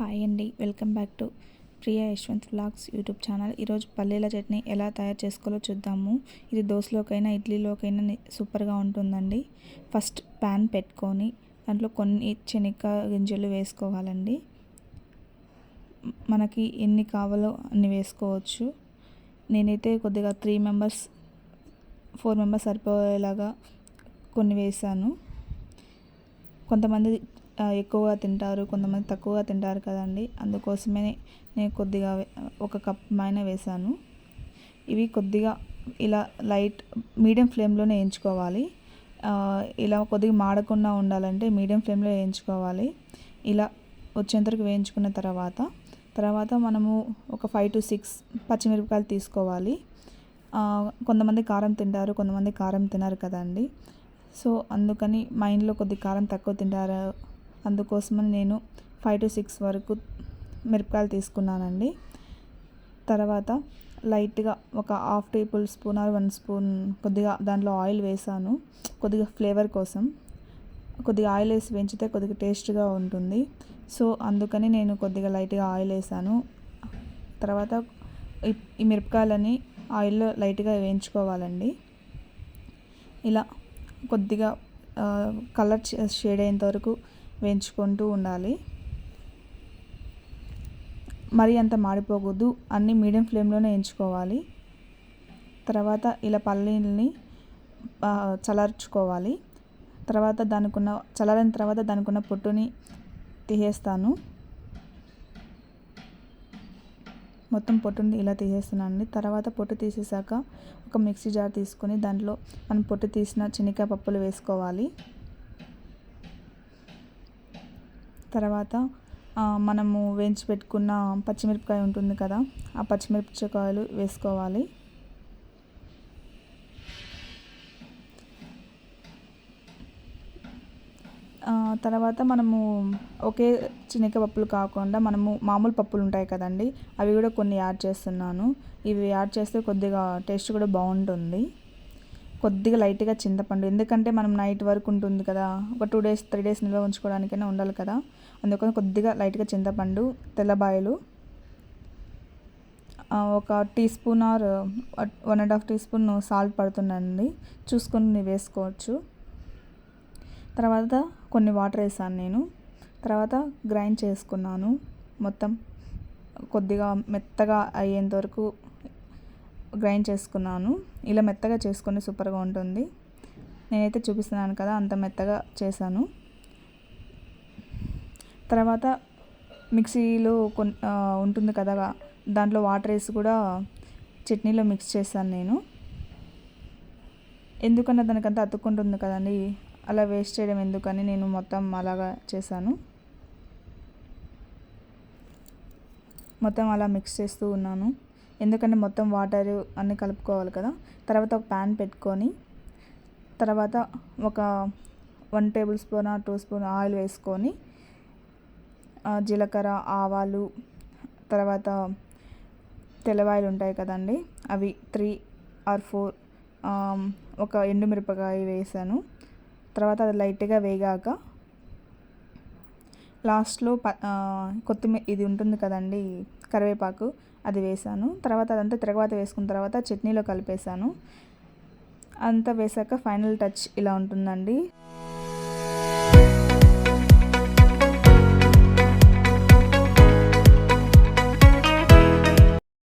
Hi అండి, welcome back to Priya Yashwant vlogs YouTube channel. ఈరోజు పల్లీల చట్నీ ఎలా తయారు చేసుకోవాలో చూద్దాము. ఇది దోశలోకైనా ఇడ్లీలోకైనా సూపర్గా ఉంటుందండి. ఫస్ట్ ప్యాన్ పెట్టుకొని దాంట్లో కొన్ని శనగ గింజలు వేసుకోవాలండి. మనకి ఎన్ని కావాలో అన్ని వేసుకోవచ్చు. నేనైతే కొద్దిగా 4 మెంబర్స్ సరిపోయేలాగా కొన్ని వేసాను. కొంతమంది ఎక్కువగా తింటారు, కొంతమంది తక్కువగా తింటారు కదండి. అందుకోసమే నేను కొద్దిగా ఒక కప్ మైన వేసాను. ఇవి కొద్దిగా ఇలా లైట్ మీడియం ఫ్లేమ్లోనే వేయించుకోవాలి. ఇలా కొద్దిగా మాడకుండా ఉండాలంటే మీడియం ఫ్లేమ్లో వేయించుకోవాలి. ఇలా వచ్చేంతవరకు వేయించుకున్న తర్వాత మనము ఒక 5 to 6 పచ్చిమిరపకాయలు తీసుకోవాలి. కొంతమంది కారం తింటారు, కొంతమంది కారం తినరు కదండి. సో అందుకని మా ఇంట్లో కొద్ది కారం తక్కువ తింటారు, అందుకోసమని నేను 5 to 6 వరకు మిరపకాయలు తీసుకున్నానండి. తర్వాత లైట్గా ఒక half table spoon or 1 spoon కొద్దిగా దాంట్లో ఆయిల్ వేసాను, కొద్దిగా ఫ్లేవర్ కోసం. కొద్దిగా ఆయిల్ వేసి వేయించితే కొద్దిగా టేస్ట్గా ఉంటుంది. సో అందుకని నేను కొద్దిగా లైట్గా ఆయిల్ వేసాను. తర్వాత ఈ మిరపకాయలని ఆయిల్లో లైట్గా వేయించుకోవాలండి. ఇలా కొద్దిగా కలర్ షేడ్ అయ్యేంత వరకు వేయించుకుంటూ ఉండాలి. మరీ అంత మాడిపోకూడదు, అన్నీ మీడియం ఫ్లేమ్లోనే వేయించుకోవాలి. తర్వాత ఇలా పల్లీలని చల్లార్చుకోవాలి. చల్లారిన తర్వాత దానికి ఉన్న పొట్టుని తీసేస్తాను. మొత్తం పొట్టుని ఇలా తీసేస్తున్నానండి. తర్వాత పొట్టు తీసేసాక ఒక మిక్సీ జార్ తీసుకొని దాంట్లో మనం పొట్టు తీసిన శనగకాయ పప్పులు వేసుకోవాలి. తర్వాత మనము వేయించి పెట్టుకున్న పచ్చిమిరపకాయ ఉంటుంది కదా, ఆ పచ్చిమిరపకాయలు వేసుకోవాలి. తర్వాత మనము ఒకే శనగకాయ పప్పులు కాకుండా మనము మామూలు పప్పులు ఉంటాయి కదండి, అవి కూడా కొన్ని యాడ్ చేస్తున్నాను. ఇవి యాడ్ చేస్తే కొద్దిగా టేస్ట్ కూడా బాగుంటుంది. కొద్దిగా లైట్గా చింతపండు, ఎందుకంటే మనం నైట్ వరకు ఉంటుంది కదా, ఒక 2 days 3 days నిల్వ ఉంచుకోవడానికైనా ఉండాలి కదా, అందుకని కొద్దిగా లైట్గా చింతపండు, తెల్లబాయలు, ఒక teaspoon or 1.5 teaspoon salt పడుతుందండి, చూసుకొని వేసుకోవచ్చు. తర్వాత కొన్ని వాటర్ వేసాను నేను. తర్వాత గ్రైండ్ చేసుకున్నాను. మొత్తం కొద్దిగా మెత్తగా అయ్యేంత వరకు గ్రైండ్ చేసుకున్నాను. ఇలా మెత్తగా చేసుకొని సూపర్గా ఉంటుంది. నేనైతే చూపిస్తున్నాను కదా, అంత మెత్తగా చేశాను. తర్వాత మిక్సీలో ఉంటుంది కదా, దాంట్లో వాటర్ వేసి కూడా చట్నీలో మిక్స్ చేశాను నేను. ఎందుకన్నా దానికంతా అతుక్కుంటుంది కదండి, అలా వేస్ట్ చేయడం ఎందుకని నేను మొత్తం అలాగా చేశాను. మొత్తం అలా మిక్స్ చేస్తూ ఉన్నాను, ఎందుకంటే మొత్తం వాటర్ అన్నీ కలుపుకోవాలి కదా. తర్వాత ఒక ప్యాన్ పెట్టుకొని తర్వాత ఒక 1 tablespoon or 2 స్పూన్ ఆయిల్ వేసుకొని జీలకర్ర, ఆవాలు, తర్వాత తెల్లవాయలు ఉంటాయి కదండి, అవి 3 or 4, ఒక ఎండుమిరపకాయ వేసాను. తర్వాత అది లైట్గా వేగాక లాస్ట్లో కొత్తిమీర ఇది ఉంటుంది కదండి, కరివేపాకు, అది వేసాను. తర్వాత అదంతా తిరగవాత వేసుకున్న తర్వాత చట్నీలో కలిపేసాను. అంతా వేసాక ఫైనల్ టచ్ ఇలా ఉంటుందండి.